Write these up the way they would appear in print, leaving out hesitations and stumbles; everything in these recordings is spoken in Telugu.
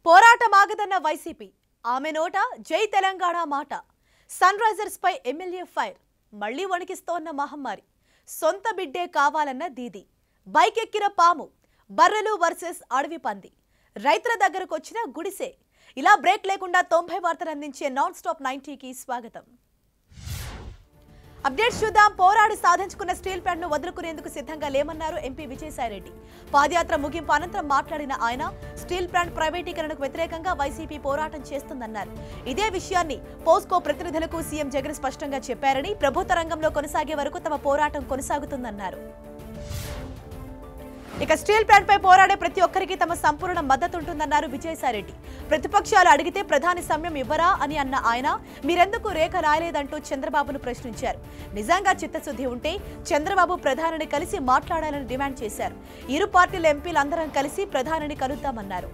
పోరాటమాగదన్న వైసీపీ ఆమె నోట జై తెలంగాణ మాట. సన్ రైజర్స్ పై ఎమ్మెల్యే ఫైర్. మళ్లీ వణికిస్తోన్న మహమ్మారి. సొంత బిడ్డే కావాలన్న దీది. బైక్ ఎక్కిన పాము. బర్రెలు వర్సెస్ అడవి పంది. రైతుల దగ్గరకు వచ్చిన గుడిసే. ఇలా బ్రేక్ లేకుండా 90 వార్తలు అందించే నాన్ స్టాప్ 90కి స్వాగతం. అప్డేట్స్ చూద్దాం. పోరాడి సాధించుకున్న స్టీల్ ప్లాంట్ ను వదులుకునేందుకు సిద్ధంగా లేమన్నారు ఎంపీ విజయసాయిరెడ్డి. పాదయాత్ర ముగింపు అనంతరం మాట్లాడిన ఆయన స్టీల్ ప్లాంట్ ప్రైవేటీకరణకు వ్యతిరేకంగా వైసీపీ పోరాటం చేస్తుందన్నారు. ఇదే విషయాన్ని పోస్కో ప్రతినిధులకు సీఎం జగన్ స్పష్టంగా చెప్పారని, ప్రభుత్వ రంగంలో కొనసాగే వరకు తమ పోరాటం కొనసాగుతుందన్నారు. ఇక స్టీల్ ప్లాంట్ పై పోరాడే ప్రతి ఒక్కరికి తమ సంపూర్ణ మద్దతు ఉంటుందన్నారు విజయసాయిరెడ్డి. ప్రతిపక్షాలు అడిగితే ప్రధాని సమయం ఇవ్వరా అని అన్న ఆయన మీరెందుకు రేఖ రాయలేదంటూ చంద్రబాబును ప్రశ్నించారు. నిజంగా చిత్తశుద్ధి ఉంటే చంద్రబాబు ప్రధానిని కలిసి మాట్లాడాలని డిమాండ్ చేశారు. ఇరు పార్టీల ఎంపీలందరం కలిసి ప్రధానిని కలుద్దామన్నారు.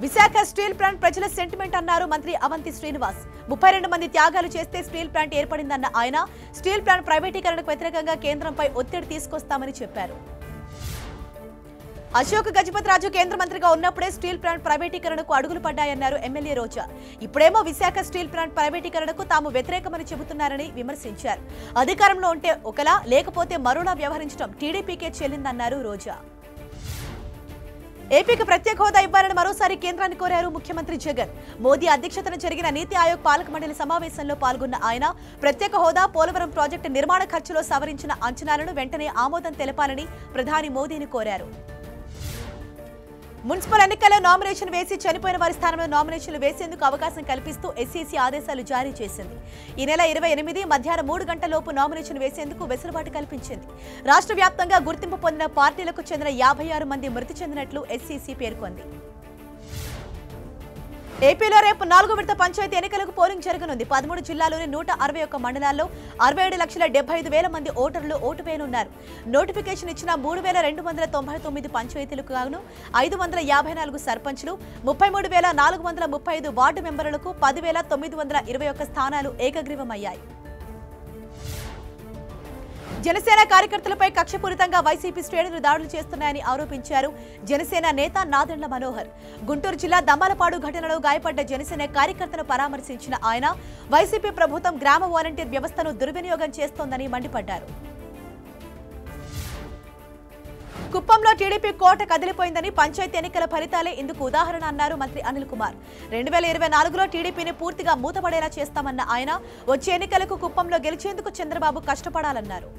విశాఖ స్టీల్ ప్లాంట్ ప్రజల సెంటిమెంట్ అన్నారు మంత్రి అవంతి శ్రీనివాస్. 32 మంది త్యాగాలు చేస్తే స్టీల్ ప్లాంట్ ఏర్పడిందన్న ఆయన స్టీల్ ప్లాంట్ ప్రైవేటీకరణకు వ్యతిరేకంగా కేంద్రంపై ఒత్తిడి తీసుకొస్తామని చెప్పారు. అశోక్ గజపతిరాజు కేంద్ర మంత్రిగా ఉన్నప్పుడే స్టీల్ ప్లాంట్ ప్రైవేటీకరణకు అడుగులు పడ్డాయన్నారు ఎమ్మెల్యే రోజా. ఇప్పుడేమో విశాఖ స్టీల్ ప్లాంట్ ప్రైవేటీకరణకు తాము వ్యతిరేకమని చెబుతున్నారని విమర్శించారు. అధికారంలో ఉంటే ఒకలా లేకపోతే మరోలా వ్యవహరించడం టీడీపీకే చెల్లిందన్నారు రోజా. ఏపీకి ప్రత్యేక హోదా ఇవ్వాలని మరోసారి కేంద్రాన్ని కోరారు ముఖ్యమంత్రి జగన్. మోదీ అధ్యక్షతన జరిగిన నీతి ఆయోగ్ పాలక మండలి సమావేశంలో పాల్గొన్న ఆయన ప్రత్యేక హోదా, పోలవరం ప్రాజెక్టు నిర్మాణ ఖర్చులో సవరించిన అంచనాలను వెంటనే ఆమోదం తెలపాలని ప్రధాని మోదీని కోరారు. మున్సిపల్ ఎన్నికల్లో నామినేషన్ వేసి చనిపోయిన వారి స్థానంలో నామినేషన్లు వేసేందుకు అవకాశం కల్పిస్తూ ఎస్ఈసీ ఆదేశాలు జారీ చేసింది. ఈ నెల 28 మధ్యాహ్నం 3 గంటలలోపు నామినేషన్ వేసేందుకు వెసులుబాటు కల్పించింది. రాష్ట్ర వ్యాప్తంగా గుర్తింపు పొందిన పార్టీలకు చెందిన 56 మంది మృతి చెందినట్లు ఎస్ఈసీ పేర్కొంది. ఏపీలో రేపు 4వ విడత పంచాయతీ ఎన్నికలకు పోలింగ్ జరగనుంది. 13 జిల్లాలోని 161 మండలాల్లో 67,75,000 మంది ఓటర్లు ఓటు వేయనున్నారు. నోటిఫికేషన్ ఇచ్చిన 3,299 పంచాయతీలకు గాను 554 సర్పంచ్లు, 33,435 వార్డు మెంబర్లకు 10,921 స్థానాలు ఏకగ్రీవమయ్యాయి. జనసేన కార్యకర్తలపై కక్షపూరితంగా వైసీపీ శ్రేణులు దాడులు చేస్తున్నాయని ఆరోపించారు జనసేన నేత నాదెండ్ల మనోహర్. గుంటూరు జిల్లా దమ్మలపాడు ఘటనలో గాయపడ్డ జనసేన కార్యకర్తను పరామర్శించిన ఆయన వైసీపీ ప్రభుత్వం గ్రామ వాలంటీర్ వ్యవస్థను దుర్వినియోగం చేస్తోందని మండిపడ్డారు. కుప్పంలో టీడీపీ కోట కదిలిపోయిందని, పంచాయతీ ఎన్నికల ఫలితాలే ఇందుకు ఉదాహరణ అన్నారు మంత్రి అనిల్ కుమార్. 2024లో టీడీపీని పూర్తిగా మూతపడేలా చేస్తామన్న ఆయన వచ్చే ఎన్నికలకు కుప్పంలో గెలిచేందుకు చంద్రబాబు కష్టపడాలన్నారు.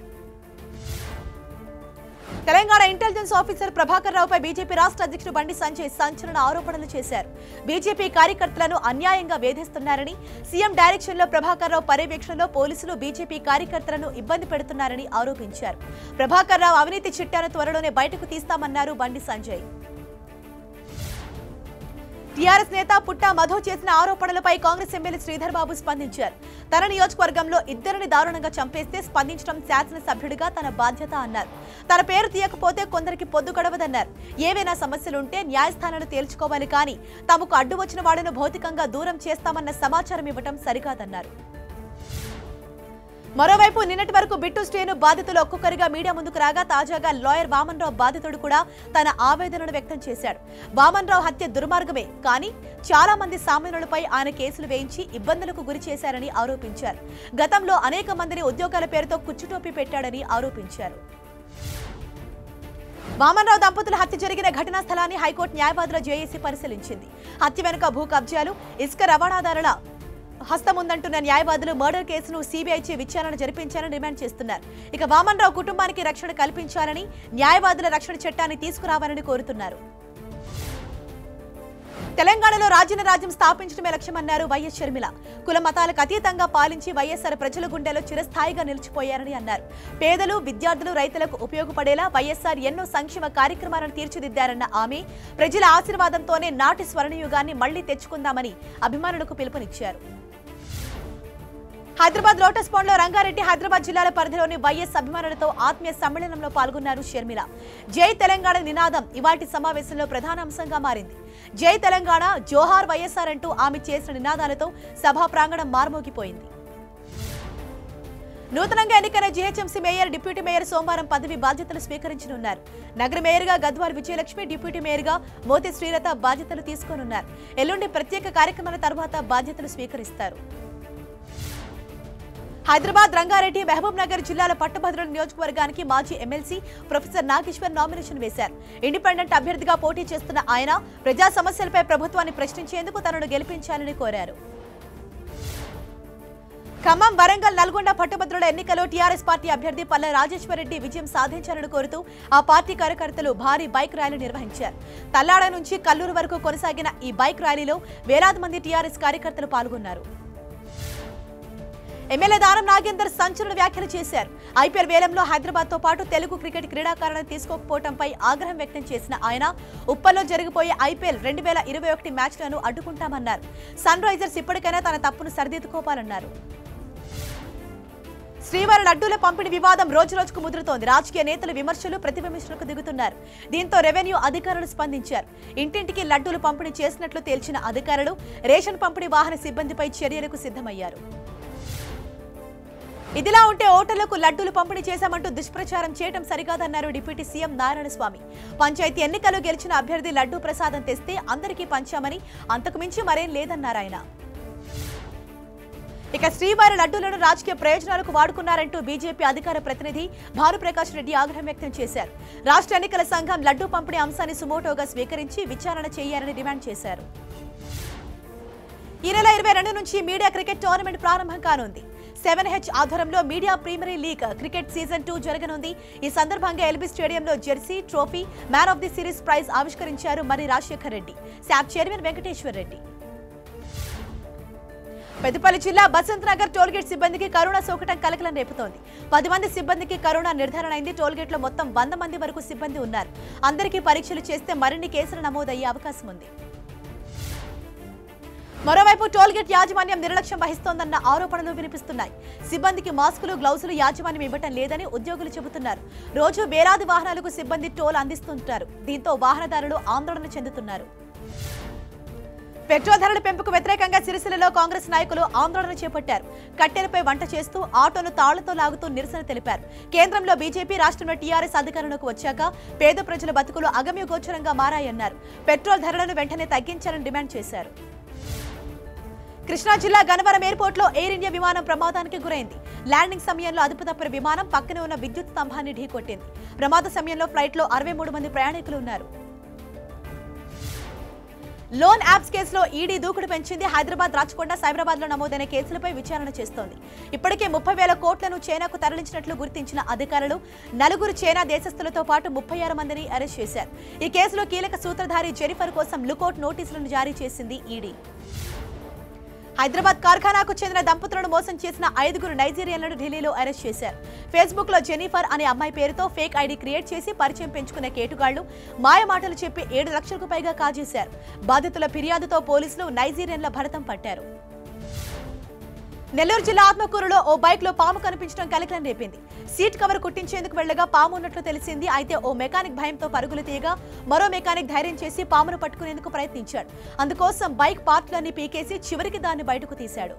తెలంగాణ ఇంటెలిజెన్స్ ఆఫీసర్ ప్రభాకర్ రావుపై బీజేపీ రాష్ట్ర అధ్యక్షుడు బండి సంజయ్ సంచలన ఆరోపణలు చేశారు. బీజేపీ కార్యకర్తలను అన్యాయంగా వేధిస్తున్నారని, సీఎం డైరెక్షన్లో ప్రభాకర్ రావు పర్యవేక్షణలో పోలీసులు బీజేపీ కార్యకర్తలను ఇబ్బంది పెడుతున్నారని ఆరోపించారు. ప్రభాకర్ రావు అవినీతి చిట్టాను త్వరలోనే బయటకు తీస్తామన్నారు బండి సంజయ్. టీఆర్ఎస్ నేత పుట్టా మధు చేసిన ఆరోపణలపై కాంగ్రెస్ ఎమ్మెల్యే శ్రీధర్ బాబు స్పందించారు. తన నియోజకవర్గంలో ఇద్దరిని దారుణంగా చంపేస్తే స్పందించడం శాసనసభ్యుడిగా తన బాధ్యత అన్నారు. తన పేరు తీయకపోతే కొందరికి పొద్దు గడవదన్నారు. ఏవైనా సమస్యలుంటే న్యాయస్థానాలు తేల్చుకోవాలి, కానీ తమకు అడ్డు వచ్చిన వాళ్లను భౌతికంగా దూరం చేస్తామన్న సమాచారం ఇవ్వడం సరికాదన్నారు. మరోవైపు నిన్నటి వరకు బిట్టు శ్రేణు బాధితులు ఒక్కొక్కరిగా మీడియా ముందుకు రాగా తాజాగా లాయర్ వామన్ రావు బాధితుడు కూడా తన ఆవేదనను వ్యక్తం చేశాడు. వామన్ రావు హత్య దుర్మార్గమే, కానీ చాలా మంది సామాన్యులపై ఆయన కేసులు వేయించి ఇబ్బందులకు గురి చేశారని ఆరోపించారు. గతంలో అనేక మందిని ఉద్యోగాల పేరుతో కుచ్చుటోపీ పెట్టాడని ఆరోపించారు. వామన్ రావు దంపతుల హత్య జరిగిన ఘటనా స్థలాన్ని హైకోర్టు న్యాయవాదుల జేఏసీ పరిశీలించింది. హత్య వెనుక భూ కబ్జాలు, ఇసుక రవాణాదారుల హస్తముందంటున్న న్యాయవాదులు మర్డర్ కేసును సీబీఐచే విచారణ జరిపించాలని డిమాండ్ చేస్తున్నారు. ఇక వామన్ రావు కుటుంబానికి రక్షణ కల్పించాలని, న్యాయవాదుల రక్షణ చట్టాన్ని తీసుకురావాలని కోరుతున్నారు. తెలంగాణలో రాజ్యాన్ని రాజ్యం స్థాపించడమే లక్ష్యమన్నారు వైఎస్ షర్మిల. కుల మతాలకు అతీతంగా పాలించి వైఎస్ఆర్ ప్రజల గుండెలో చిరస్థాయిగా నిలిచిపోయారని అన్నారు. పేదలు, విద్యార్థులు, రైతులకు ఉపయోగపడేలా వైఎస్ఆర్ ఎన్నో సంక్షేమ కార్యక్రమాలను తీర్చిదిద్దారన్న ఆమె ప్రజల ఆశీర్వాదంతోనే నాటి స్వర్ణయుగాన్ని మళ్లీ తెచ్చుకుందామని అభిమానులకు పిలుపునిచ్చారు. హైదరాబాద్ లోటస్ పాండ్ లో రంగారెడ్డి, హైదరాబాద్ జిల్లాల పరిధిలోని వైఎస్ అభిమానులతో ఆత్మీయ సమ్మేళనంలో పాల్గొన్నారు షర్మిల. జై తెలంగాణ నినాదం ఇవాటి సమావేశంలో ప్రధాన అంశంగా మారింది. జై తెలంగాణ, జోహార్ వైఎస్ఆర్ అంటూ ఆమె చేసిన నినాదాలతో సభా ప్రాంగణం మార్మోగిపోయింది. నూతనంగా ఎన్నికైన జీహెచ్ఎంసీ మేయర్, డిప్యూటీ మేయర్ సోమవారం పదవి బాధ్యతలు స్వీకరించనున్నారు. నగర మేయర్గా గద్వాల్ విజయలక్ష్మి, డిప్యూటీ మేయర్గా మోతి శ్రీలత బాధ్యతలు తీసుకోనున్నారు. ఎల్లుండి ప్రత్యేక కార్యక్రమాల తర్వాత బాధ్యతలు స్వీకరిస్తారు. హైదరాబాద్, రంగారెడ్డి, మహబూబ్ నగర్ జిల్లాల పట్టభద్రుల నియోజకవర్గానికి మాజీ ఎమ్మెల్సీ ప్రొఫెసర్ నాగేశ్వర్ నామినేషన్ వేశారు. ఇండిపెండెంట్ అభ్యర్థిగా పోటీ చేస్తున్న ఆయన ప్రజా సమస్యలపై ప్రభుత్వాన్ని ప్రశ్నించేందుకు తనను గెలిపించాలని కోరారు. ఖమ్మం, వరంగల్, నల్గొండ పట్టభద్రుల ఎన్నికల్లో టీఆర్ఎస్ పార్టీ అభ్యర్థి పల్లె రాజేశ్వరరెడ్డి విజయం సాధించాలని కోరుతూ ఆ పార్టీ కార్యకర్తలు భారీ బైక్ ర్యాలీ నిర్వహించారు. తల్లాడ నుంచి కల్లూరు వరకు కొనసాగిన ఈ బైక్ ర్యాలీలో వేలాది మంది టీఆర్ఎస్ కార్యకర్తలు పాల్గొన్నారు. ఎమ్మెల్యే దానం నాగేందర్ సంచలన వ్యాఖ్యలు చేశారు. ఐపీఎల్ వేలంలో హైదరాబాద్ తో పాటు తెలుగు క్రికెట్ క్రీడాకారులను తీసుకోకపోవడంపై ఆగ్రహం వ్యక్తం చేసిన ఆయన ఉప్పల్లో జరిగిపోయే ఐపీఎల్ 2021 మ్యాచ్లను అడ్డుకుంటామన్నారు. సన్ రైజర్స్ ఇప్పటికైనా తన తప్పును సరిదిద్దుకోవాలన్నారు. శ్రీవారి లడ్డూల పంపిణీ వివాదం రోజురోజుకు ముదురుతోంది. రాజకీయ నేతలు విమర్శలు, ప్రతివిమర్శలకు దిగుతున్నారు. దీంతో రెవెన్యూ అధికారులు స్పందించారు. ఇంటింటికి లడ్డూలు పంపిణీ చేసినట్లు తేల్చిన అధికారులు రేషన్ పంపిణీ వాహన సిబ్బందిపై చర్యలకు సిద్ధమయ్యారు. ఇదిలా ఉంటే ఓటర్లకు లడ్డూలు పంపిణీ చేశామంటూ దుష్ప్రచారం చేయడం సరికాదన్నారు డిప్యూటీ సీఎం నారాయణస్వామి. పంచాయతీ ఎన్నికలు గెలిచిన అభ్యర్థి లడ్డూ ప్రసాదం తెస్తే అందరికీ పంచామని, అంతకు మించి మరేం లేదన్నారాయన. ఇక శ్రీవారి లడ్డూలను రాజకీయ ప్రయోజనాలకు వాడుకున్నారంటూ బీజేపీ అధికార ప్రతినిధి భానుప్రకాష్ రెడ్డి ఆగ్రహం వ్యక్తం చేశారు. రాష్ట్ర ఎన్నికల సంఘం లడ్డూ పంపిణీ అంశాన్ని సుమోటోగా స్వీకరించి విచారణ చేయాలని డిమాండ్ చేశారు. ఈ నెల 22 నుంచి మీడియా క్రికెట్ టోర్నమెంట్ ప్రారంభం కానుంది. 7H ఆధ్వర్యంలో media premier league cricket season 2 జరగనుంది. ఈ సందర్భంగా ఎల్బీ స్టేడియంలో jersey, trophy, man of the series prize ఆవిష్కరించారు మరి రాజశేఖర్ రెడ్డి, శాప్ చైర్మన్ వెంకటేశ్వర్ రెడ్డి. పెద్దపల్లి జిల్లా బసంత్ నగర్ టోల్గేట్ సిబ్బందికి కరోనా సోకటం కలకలం రేపుతోంది. 10 మంది సిబ్బందికి కరోనా నిర్ధారణ అయింది. టోల్గేట్లో మొత్తం 100 మంది వరకు సిబ్బంది ఉన్నారు. అందరికీ పరీక్షలు చేస్తే మరిన్ని కేసులు నమోదయ్యే అవకాశం ఉంది. మరోవైపు టోల్గేట్ యాజమాన్యం నిర్లక్ష్యం వహిస్తోందన్న ఆరోపణలు వినిపిస్తున్నాయి. సిబ్బందికి మాస్కులు, గ్లౌజులు యాజమాన్యం ఇవ్వటం లేదని ఉద్యోగులు చెబుతున్నారు. రోజు వేలాది వాహనాలకు సిబ్బంది టోల్ అందిస్తుంటారు. దీంతో వాహనదారులు ఆందోళన చెందుతున్నారు. పెట్రోల్ ధరల పెంపుకు వ్యతిరేకంగా సిరిసిల్లలో కాంగ్రెస్ నాయకులు ఆందోళన చేపట్టారు. కట్టెలపై వంట చేస్తూ ఆటోను తాళ్లతో లాగుతూ నిరసన తెలిపారు. కేంద్రంలో బీజేపీ, రాష్ట్రంలో టీఆర్ఎస్ అధికారంలోకి వచ్చాక పేద ప్రజల బతుకులు అగమ్యగోచరంగా మారాయన్నారు. పెట్రోల్ ధరలను వెంటనే తగ్గించాలని డిమాండ్ చేశారు. కృష్ణా జిల్లా గన్నవరం ఎయిర్పోర్ట్ లో ఎయిర్ ఇండియా విమానం ప్రమాదానికి గురైంది. ల్యాండింగ్ సమయంలో అదుపు తప్పిన విమానం పక్కనే ఉన్న విద్యుత్ స్తంభాన్ని ఢీకొట్టింది. ప్రమాద సమయంలో ఫ్లైట్ లో 63 మంది ప్రయాణికులు ఉన్నారు. లోన్ యాప్స్ కేసులో ఈడీ దూకుడు పెంచింది. హైదరాబాద్, రాచకొండ, సైబరాబాద్ లో నమోదైన కేసులపై విచారణ చేస్తోంది. ఇప్పటికే 30,000 కోట్లను చైనాకు తరలించినట్లు గుర్తించిన అధికారులు 4 చైనా దేశస్తులతో పాటు 36 మందిని అరెస్ట్ చేశారు. ఈ కేసులో కీలక సూత్రధారి జెనిఫర్ కోసం లుకౌట్ నోటీసులను జారీ చేసింది ఈడీ. హైదరాబాద్ కార్ఖానాకు చెందిన దంపతులను మోసం చేసిన 5 నైజీరియన్లను ఢిల్లీలో అరెస్ట్ చేశారు. ఫేస్బుక్ లో జెనిఫర్ అనే అమ్మాయి పేరుతో ఫేక్ ఐడి క్రియేట్ చేసి పరిచయం పెంచుకునే కేటుగాళ్లు మాయమాటలు చెప్పి 7 లక్షలకు పైగా కాజేశారు. బాధితుల ఫిర్యాదుతో పోలీసులు నైజీరియన్ల భరతం పట్టారు. నెల్లూరు జిల్లా ఆత్మకూరులో ఓ బైక్ లో పాము కనిపించడం కలకలం రేపింది. సీట్ కవర్ కుట్టించేందుకు వెళ్లగా పాము ఉన్నట్లు తెలిసింది. అయితే ఓ మెకానిక్ భయంతో పరుగులు తీయగా మరో మెకానిక్ ధైర్యం చేసి పామును పట్టుకునేందుకు ప్రయత్నించాడు. అందుకోసం బైక్ పార్ట్లన్నీ పీకేసి చివరికి దాన్ని బయటకు తీశాడు.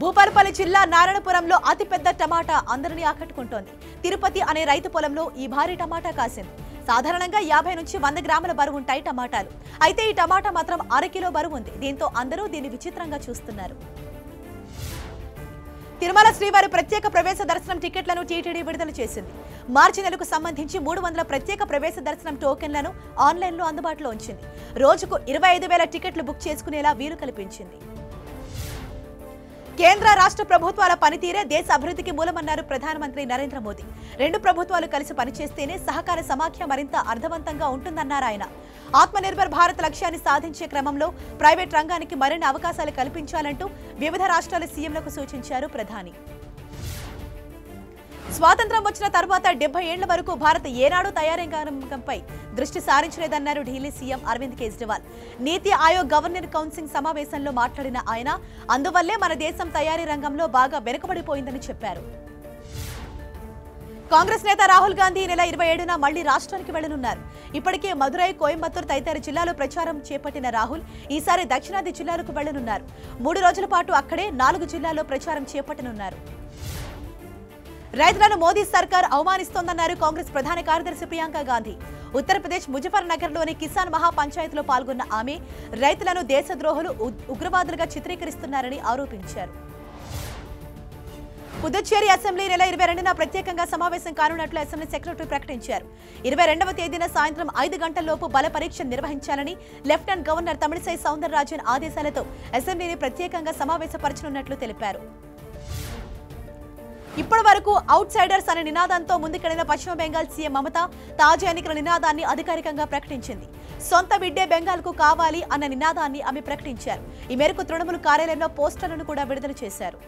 భూపాలపల్లి జిల్లా నారాయణపురంలో అతిపెద్ద టమాటా అందరినీ ఆకట్టుకుంటోంది. తిరుపతి అనే రైతు పొలంలో ఈ భారీ టమాటా కాసింది. సాధారణంగా 50 నుంచి 100 గ్రాముల బరువు ఉంటాయి టమాటాలు. అయితే ఈ టమాటా మాత్రం 1/2 కిలో బరువు ఉంది. దీంతో అందరూ దీన్ని విచిత్రంగా చూస్తున్నారు. తిరుమల శ్రీవారి ప్రత్యేక ప్రవేశ దర్శనం టికెట్లను టీటీడీ విడుదల చేసింది. మార్చి నెలకు సంబంధించి 300 ప్రత్యేక ప్రవేశ దర్శనం టోకెన్లను ఆన్లైన్లో అందుబాటులో ఉంచింది. రోజుకు 25,000 టికెట్లు బుక్ చేసుకునేలా వీలు కల్పించింది. కేంద్ర, రాష్ట్ర ప్రభుత్వాల పనితీరే దేశ అభివృద్ధికి మూలమన్నారు ప్రధానమంత్రి నరేంద్ర మోదీ. 2 ప్రభుత్వాలు కలిసి పనిచేస్తేనే సహకార సమాఖ్య మరింత అర్థవంతంగా ఉంటుందన్నారు ఆయన. ఆత్మనిర్భర్ భారత్ లక్ష్యాన్ని సాధించే క్రమంలో ప్రైవేట్ రంగానికి మరిన్ని అవకాశాలు కల్పించాలంటూ వివిధ రాష్ట్రాల సీఎంలకు సూచించారు ప్రధాని. స్వాతంత్ర్యం వచ్చిన తర్వాత 70 ఏళ్ల వరకు భారత్ ఏనాడు తయారీ రంగంపై దృష్టి సారించలేదన్నారు ఢిల్లీ సీఎం అరవింద్ కేజ్రీవాల్. నీతి ఆయోగ్ గవర్నర్ కౌన్సిల్ సమావేశంలో మాట్లాడిన ఆయన అందువల్లే మన దేశం తయారీ రంగంలో బాగా వెనుకబడిపోయిందని చెప్పారు. కాంగ్రెస్ నేత రాహుల్ గాంధీ ఈ నెల 27న మళ్లీ రాష్ట్రానికి వెళ్లనున్నారు. ఇప్పటికే మదురై, కోయంబత్తూర్ తదితర జిల్లాలో ప్రచారం చేపట్టిన రాహుల్ ఈసారి దక్షిణాది జిల్లాలకు వెళ్లనున్నారు. 3 రోజుల పాటు అక్కడే 4 జిల్లాల్లో ప్రచారం చేపట్టనున్నారు. రైతులను మోదీ సర్కార్ అవమానిస్తోందన్నారు కాంగ్రెస్ ప్రధాన కార్యదర్శి ప్రియాంక గాంధీ. ఉత్తరప్రదేశ్ ముజఫర్ నగర్లోని కిసాన్ మహా పంచాయతీలో పాల్గొన్న ఆమె రైతులను దేశద్రోహులు, ఉగ్రవాదులుగా చిత్రీకరిస్తున్నారని ఆరోపించారు. పుదుచ్చేరి అసెంబ్లీ నెల 22న ప్రత్యేకంగా సమావేశం కానున్నట్లు అసెంబ్లీ సెక్రటరీ ప్రకటించారు. 22వ తేదీన సాయంత్రం 5 గంటల్లోపు బల పరీక్ష నిర్వహించాలని లెఫ్టినెంట్ గవర్నర్ తమిళిసై సౌందరరాజన్ ఆదేశాలతో అసెంబ్లీని ప్రత్యేకంగా సమావేశపరచనున్నట్లు తెలిపారు. ఇప్పటి వరకు అవుట్ సైడర్స్ అనే నినాదంతో ముందుకెళ్లిన పశ్చిమ బెంగాల్ సీఎం మమత తాజా ఎన్నికల నినాదాన్ని అధికారికంగా ప్రకటించింది. సొంత బిడ్డే బెంగాల్కు కావాలి అన్న నినాదాన్ని ఆమె ప్రకటించారు. ఈ మేరకు తృణమూల్ కార్యాలయంలో పోస్టర్లను కూడా విడుదల చేశారు.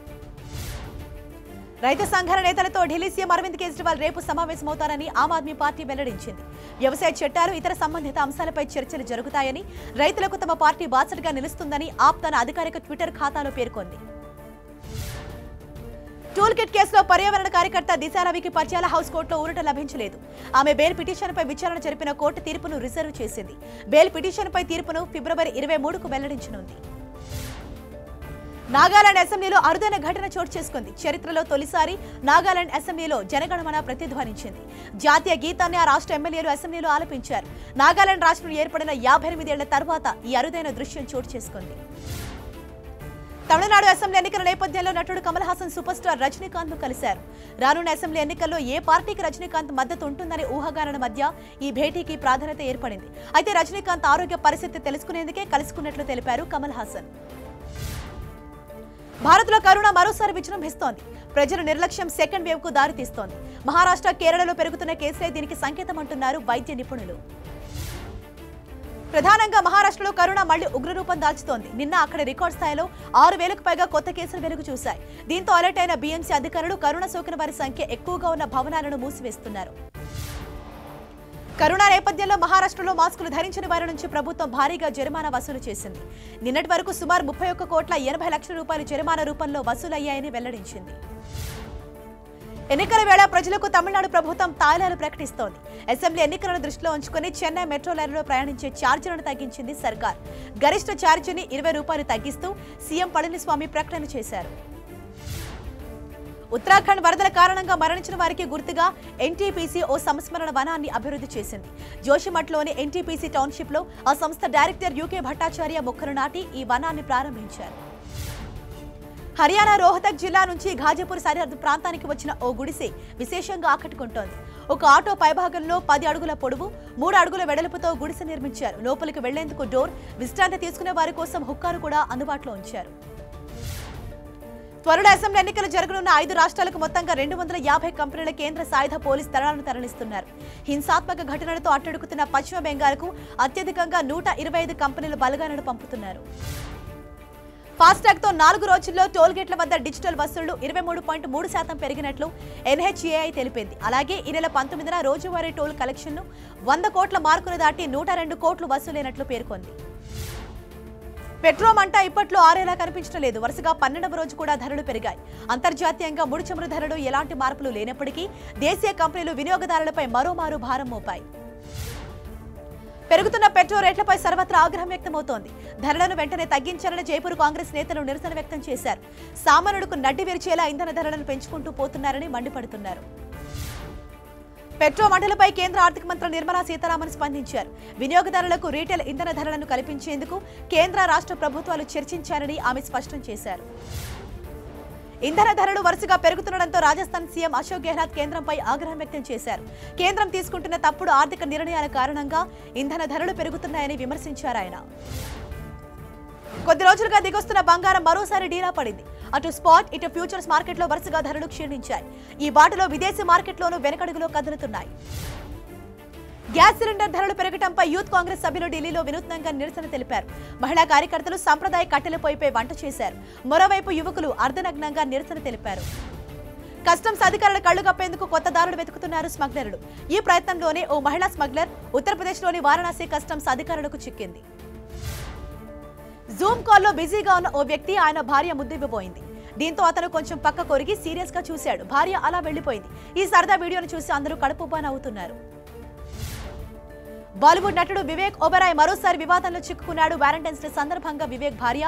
రైతు సంఘాల నేతలతో ఢిల్లీ సీఎం అరవింద్ కేజ్రీవాల్ రేపు సమావేశమవుతారని ఆమ్ ఆద్మీ పార్టీ వెల్లడించింది. వ్యవసాయ చట్టాలు, ఇతర సంబంధిత అంశాలపై చర్చలు జరుగుతాయని, రైతులకు తమ పార్టీ బాసటగా నిలుస్తుందని ఆప్ తన అధికారిక ట్విట్టర్ ఖాతాలో పేర్కొంది. టూల్ కిట్ కేసులో పర్యావరణ కార్యకర్త దిశా రవికి పట్యాల హౌస్ కోర్టులో ఊరట లభించలేదు. ఆమె బెయిల్ పిటిషన్పై విచారణ జరిపిన కోర్టు తీర్పును రిజర్వ్ చేసింది. బెయిల్ పిటిషన్పై తీర్పును ఫిబ్రవరి 23కు వెల్లడించనుంది. నాగాలాండ్ అసెంబ్లీలో అరుదైన ఘటన చోటు చేసుకుంది. చరిత్రలో తొలిసారి నాగాలాండ్ అసెంబ్లీలో జనగణమన ప్రతిధ్వనించింది. జాతీయ గీతాన్ని ఆ రాష్ట్ర ఎమ్మెల్యేలు అసెంబ్లీలో ఆలపించారు. నాగాలాండ్ రాష్ట్రం ఏర్పడిన 58 ఏళ్ల తర్వాత ఈ అరుదైన దృశ్యం చోటు చేసుకుంది. తమిళనాడు అసెంబ్లీ ఎన్నికల నేపథ్యంలో నటుడు కమల్ హాసన్ సూపర్ స్టార్ రజనీకాంత్ ను కలిశారు. రానున్న అసెంబ్లీ ఎన్నికల్లో ఏ పార్టీకి రజనీకాంత్ మద్దతు ఉంటుందనే ఊహాగానాల మధ్య ఈ భేటీకి ప్రాధాన్యత ఏర్పడింది. అయితే రజనీకాంత్ ఆరోగ్య పరిస్థితి తెలుసుకునేందుకే కలుసుకున్నట్లు తెలిపారు కమల్ హాసన్. భారత్లో కరోనా మరోసారి విజృంభిస్తోంది. ప్రజల నిర్లక్ష్యం సెకండ్ వేవ్ కు దారితీస్తోంది. మహారాష్ట్ర, కేరళలో పెరుగుతున్న కేసులే దీనికి సంకేతం అంటున్నారు వైద్య నిపుణులు. ప్రధానంగా మహారాష్ట్రలో కరోనా మళ్లీ ఉగ్రరూపం దాల్చుతోంది. నిన్న అక్కడ రికార్డు స్థాయిలో 6,000కు పైగా కొత్త కేసులు వెలుగు చూశాయి. దీంతో అలర్ట్ అయిన బీఎంసీ అధికారులు కరోనా సోకిన వారి సంఖ్య ఎక్కువగా ఉన్న భవనాలను మూసివేస్తున్నారు. కరోనా నేపథ్యంలో మహారాష్ట్రలో మాస్కులు ధరించిన వారి నుంచి ప్రభుత్వం భారీగా జరిమానా వసూలు చేసింది. నిన్నటి వరకు సుమారు 31,80,00,000 జరిమానా రూపంలో వసూలయ్యాయని వెల్లడించింది. ఎన్నికల వేళ ప్రజలకు తమిళనాడు ప్రభుత్వం తాయిలాలు ప్రకటిస్తోంది. అసెంబ్లీ ఎన్నికలను దృష్టిలో ఉంచుకుని చెన్నై మెట్రో లైన్లో ప్రయాణించే ఛార్జీలను తగ్గించింది సర్కార్. గరిష్ట ఛార్జీని 20 రూపాయలు తగ్గిస్తూ సీఎం పళనిస్వామి ప్రకటన చేశారు. ఉత్తరాఖండ్ వరదల కారణంగా మరణించిన వారికి గుర్తుగా ఎన్టీపీసీ ఓ సంస్మరణ వనాన్ని అభివృద్ధి చేసింది. జోషిమఠ్లోని ఎన్టీపీసీ టౌన్షిప్లో ఆ సంస్థ డైరెక్టర్ యూకే భట్టాచార్య మొక్కలు నాటి ఈ వనాన్ని ప్రారంభించారు. హర్యానా రోహతక్ జిల్లా నుంచి ఘాజీపూర్ సరిహద్దు ప్రాంతానికి వచ్చిన ఓ గుడిసె విశేషంగా ఆకట్టుకుంటోంది. ఒక ఆటో పైభాగంలో 10 అడుగుల పొడవు, 3 అడుగుల వెడల్పుతో గుడిసె నిర్మించారు. లోపలికి వెళ్లేందుకు డోర్, విశ్రాంతి తీసుకునే వారి కోసం హుక్కాను కూడా అందుబాటులో ఉంచారు. త్వరలో అసెంబ్లీ ఎన్నికలు జరగనున్న 5 రాష్ట్రాలకు మొత్తంగా 250 కంపెనీల కేంద్ర సాయుధ పోలీస్ దళాలను తరలిస్తున్నారు. హింసాత్మక ఘటనలతో అట్టడుగుతున్న పశ్చిమ బెంగాల్కు అత్యధికంగా 125 కంపెనీల బలగాలను పంపుతున్నారు. ఫాస్టాగ్తో 4 రోజుల్లో టోల్గేట్ల వద్ద డిజిటల్ వసూళ్లు 23.3% పెరిగినట్లు ఎన్హెచ్ఏఐ తెలిపింది. అలాగే ఈ నెల 19న రోజువారీ టోల్ కలెక్షన్ను 100 కోట్ల మార్కును దాటి 102 కోట్లు వసూలైనట్లు పేర్కొంది. పెట్రోల్ మంట ఇప్పట్లో ఆరేలా కనిపించడం లేదు. వరుసగా 12వ రోజు కూడా ధరలు పెరిగాయి. అంతర్జాతీయంగా ముడి చమురు ధరలు ఎలాంటి మార్పులు లేనప్పటికీ దేశీయ కంపెనీలు వినియోగదారులపై మరోమారు భారం మోపాయి. పెరుగుతున్న పెట్రోల్ రేట్లపై సర్వత్రా ఆగ్రహం వ్యక్తమవుతోంది. ధరలను వెంటనే తగ్గించాలని జైపూర్ కాంగ్రెస్ నేతలు నిరసన వ్యక్తం చేశారు. సామాన్యులకు నడ్డి విరిచేలా ఇంధన ధరలను పెంచుకుంటూ పోతున్నారని మండిపడుతున్నారు. పెట్రోల్ మంటలపై కేంద్ర ఆర్థిక మంత్రి నిర్మలా సీతారామన్ స్పందించారు. వినియోగదారులకు రీటైల్ ఇంధన ధరలను కల్పించేందుకు కేంద్ర రాష్ట్ర ప్రభుత్వాలు చర్చించారని ఆమె స్పష్టం చేశారు. ఇంధన ధరలు వరుసగా పెరుగుతుండటంతో రాజస్థాన్ సీఎం అశోక్ గెహ్లాట్ కేంద్రంపై ఆగ్రహం వ్యక్తం చేశారు. కేంద్రం తీసుకుంటున్న తప్పుడు ఆర్థిక నిర్ణయాల కారణంగా ఇంధన ధరలు పెరుగుతున్నాయని విమర్శించారు ఆయన. కొద్ది రోజులుగా దిగొస్తున్న బంగారం మరోసారి డీలా పడింది. అటు స్పాట్, ఇటు ఫ్యూచర్స్ మార్కెట్లో వరుసగా ధరలు క్షీణించాయి. ఈ బాటలో విదేశీ మార్కెట్లోనూ వెనకడుగులో కదులుతున్నాయి. గ్యాస్ సిలిండర్ ధరలు పెరగడంపై యూత్ కాంగ్రెస్ సభ్యులు ఢిల్లీలో వినూత్నంగా నిరసన తెలిపారు. మహిళా కార్యకర్తలు సంప్రదాయ కట్టెల పొయ్యిపై వంట చేశారు. మరోవైపు యువకులు అర్ధనగ్నంగా నిరసన తెలిపారు. కస్టమ్స్ అధికారుల కళ్లు కప్పేందుకు కొత్త దారులు వెతుకుతున్నారు స్మగ్లర్లు. ఈ ప్రయత్నంలోనే ఓ మహిళా స్మగ్లర్ ఉత్తరప్రదేశ్లోని వారణాసి కస్టమ్స్ అధికారులకు చిక్కింది. జూమ్ కాల్లో బిజీగా ఉన్న ఓ వ్యక్తి ఆయన భార్య ముద్దివ్వబోయింది. దీంతో అతను కొంచెం పక్క కొరిగి సీరియస్ గా చూశాడు. భార్య అలా వెళ్లిపోయింది. ఈ సరదా వీడియోను చూసి అందరూ కడుపుబ్బా నవ్వుతున్నారు. బాలీవుడ్ నటుడు వివేక్ ఒబెరాయ్ మరోసారి వివాదంలో చిక్కుకున్నాడు. వ్యాలంటైన్స్ డే సందర్భంగా వివేక్ భార్య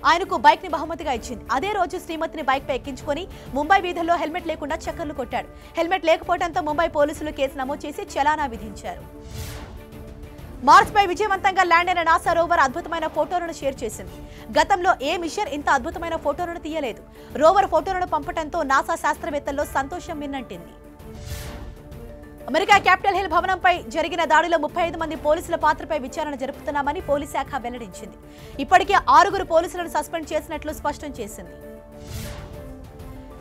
ఆయనకు బైక్ ని బహుమతిగా ఇచ్చింది. అదే రోజు శ్రీమతిని బైక్ పై ఎక్కించుకొని ముంబై వీధుల్లో హెల్మెట్ లేకుండా చక్కర్లు కొట్టాడు. హెల్మెట్ లేకపోవడంతో ముంబై పోలీసులు కేసు నమోదు చేసి చలానా విధించారు. మార్స్ పై విజయవంతంగా ల్యాండ్ అయిన నాసా రోవర్ అద్భుతమైన ఫోటోలను షేర్ చేసింది. గతంలో ఏ మిషన్ ఇంత అద్భుతమైన ఫోటోలను తీయలేదు. రోవర్ ఫోటోలను పంపడంతో నాసా శాస్త్రవేత్తల్లో సంతోషం మిన్నంటింది. అమెరికా క్యాపిటల్ హిల్ భవనంపై జరిగిన దాడిలో 35 మంది పోలీసుల పాత్రపై విచారణ జరుపుతున్నామని పోలీస్ శాఖ వెల్లడించింది. ఇప్పటికే 6 పోలీసులను సస్పెండ్ చేసినట్లు స్పష్టం చేసింది.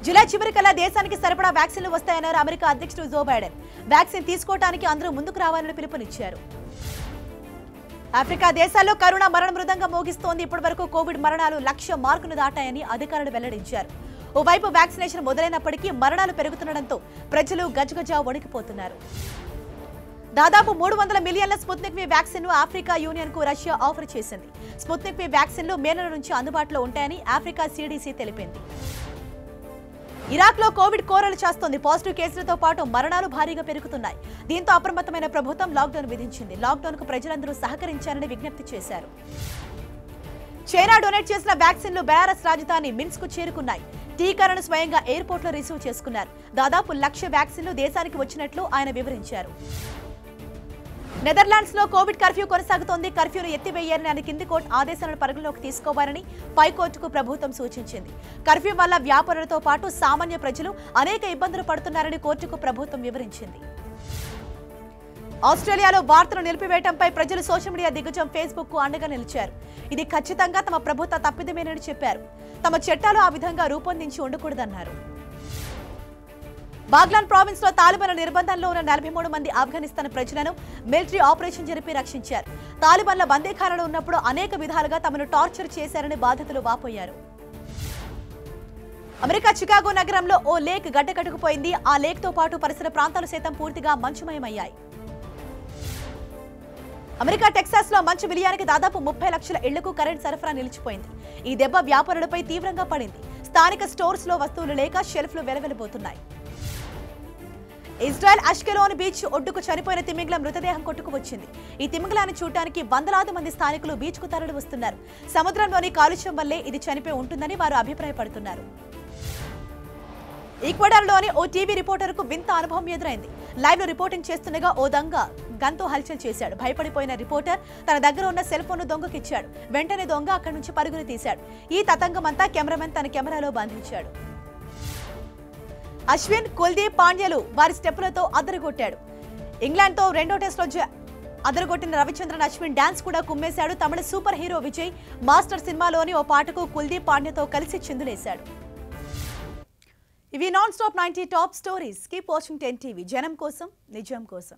జూలై చివరికల్లా దేశానికి సరిపడా వ్యాక్సిన్లు వస్తాయన్నారు అమెరికా అధ్యక్షుడు జో బైడెన్. వ్యాక్సిన్ తీసుకోవడానికి అందరూ ముందుకు రావాలని పిలుపునిచ్చారు. ఆఫ్రికా దేశాల్లో కరోనా మరణ మృదంగా మోగిస్తోంది. ఇప్పటివరకు కోవిడ్ మరణాలు 1,00,000 మార్కును దాటాయని అధికారులు వెల్లడించారు. ఓవైపు వ్యాక్సినేషన్ మొదలైనప్పటికీ మరణాలు పెరుగుతుండటంతో ప్రజలు గజగజ వణికిపోతున్నారు. దాదాపు 300 మిలియన్ల స్పుత్నిక్ వి వ్యాక్సిన్ ను ఆఫ్రికా యూనియన్ కు రష్యా ఆఫర్ చేసింది. స్పుత్నిక్ వి వ్యాక్సిన్లు మే నెల నుంచి అందుబాటులో ఉంటాయని ఆఫ్రికా CDC తెలిపింది. ఇరాక్ లో కోవిడ్ కోరలు చేస్తోంది. పాజిటివ్ కేసులతో పాటు మరణాలు భారీగా పెరుగుతున్నాయి. దీంతో అప్రమత్తమైన ప్రభుత్వం లాక్డౌన్ విధించింది. లాక్డౌన్ కు ప్రజలందరూ సహకరించాలని విజ్ఞప్తి చేశారు. చైనా డొనేట్ చేసిన వ్యాక్సిన్లు బెలారస్ రాజధాని మిన్స్క్ కు చేరుకున్నాయి. టీకాలను స్వయంగా ఎయిర్పోర్ట్ లో రిసీవ్ చేసుకున్నారు. దాదాపు 1,00,000 వ్యాక్సిన్లు దేశానికి వచ్చినట్లు ఆయన వివరించారు. నెదర్లాండ్స్ లో కోవిడ్ కర్ఫ్యూ కొనసాగుతోంది. కర్ఫ్యూను ఎత్తివేయాలని ఆయన కింది కోర్టు ఆదేశాలను పరిగణలోకి తీసుకోవాలని పైకోర్టుకు ప్రభుత్వం సూచించింది. కర్ఫ్యూ వల్ల వ్యాపారులతో పాటు సామాన్య ప్రజలు అనేక ఇబ్బందులు పడుతున్నారని కోర్టుకు ప్రభుత్వం వివరించింది. ఆస్ట్రేలియాలో వార్తలు నిలిపివేయడంపై ప్రజలు సోషల్ మీడియా దిగ్గజం ఫేస్బుక్ కు అండగా నిలిచారు. ఇది ఖచ్చితంగా తమ ప్రభుత్వ తప్పిదమేనని చెప్పారు. తమ చట్టాలు ఆ విధంగా రూపొందించి ఉండకూడదన్నారు. బాగ్లాన్ ప్రావిన్స్ లో తాలిబాన్ల నిర్బంధంలో ఉన్న 43 మంది ఆఫ్ఘనిస్తాన్ ప్రజలను మిలిటరీ ఆపరేషన్ జరిపి రక్షించారు. తాలిబాన్ల బందీఖానాలో ఉన్నప్పుడు అనేక విధాలుగా తమను టార్చర్ చేశారని బాధితులు వాపోయారు. అమెరికా చికాగో నగరంలో ఓ లేక్ గడ్డకట్టుకుపోయింది. ఆ లేక్ తో పాటు పరిసర ప్రాంతాలు సైతం పూర్తిగా మంచుమయమయ్యాయి. అమెరికా టెక్సాస్ లో మంచు విలియానికి దాదాపు 30 లక్షల ఇళ్లకు కరెంట్ సరఫరా నిలిచిపోయింది. ఈ దెబ్బ వ్యాపారులపై తీవ్రంగా పడింది. స్థానిక స్టోర్స్ లో వస్తువులు లేక షెల్ఫ్లు వెలవెలబోతున్నాయి. ఇజ్రాయెల్ అష్కెలోన్ బీచ్ ఒడ్డుకు చనిపోయిన తిమింగలం మృతదేహం కొట్టుకువచ్చింది. ఈ తిమింగలాన్ని చూడటానికి వందలాది మంది స్థానికులు బీచ్ కు తరలి వస్తున్నారు. సముద్రంలోని కాలుష్యం వల్లే ఇది చనిపోయి ఉంటుందని వారు అభిప్రాయపడుతున్నారు. ఈక్వెడార్లోని ఓ టీవీ రిపోర్టర్ కు వింత అనుభవం ఎదురైంది. లైవ్ లో రిపోర్టింగ్ చేస్తుండగా ఓ దొంగ గన్తో హల్చల్ చేశాడు. భయపడిపోయిన రిపోర్టర్ తన దగ్గర ఉన్న సెల్ ఫోన్ ను దొంగకిచ్చాడు. వెంటనే దొంగ అక్కడి నుంచి పరుగులు తీశాడు. ఈ తతంగమంతా కెమెరామెన్ తన కెమెరాలో బంధించాడు. అశ్విన్, కుల్దీప్ పాండ్యలు వారి స్టెప్పులతో అదరగొట్టాడు. ఇంగ్లాండ్ తో రెండో టెస్ట్ లో అదరగొట్టిన రవిచంద్రన్ అశ్విన్ డాన్స్ కూడా కుమ్మేశాడు. తమిళ సూపర్ హీరో విజయ్ మాస్టర్ సినిమాలోని ఓ పాటకు కుల్దీప్ పాండ్యతో కలిసి చిందులేశాడు. ఇవి non stop 90 top stories. Keep watching 10 TV. జనం కోసం, నిజం కోసం.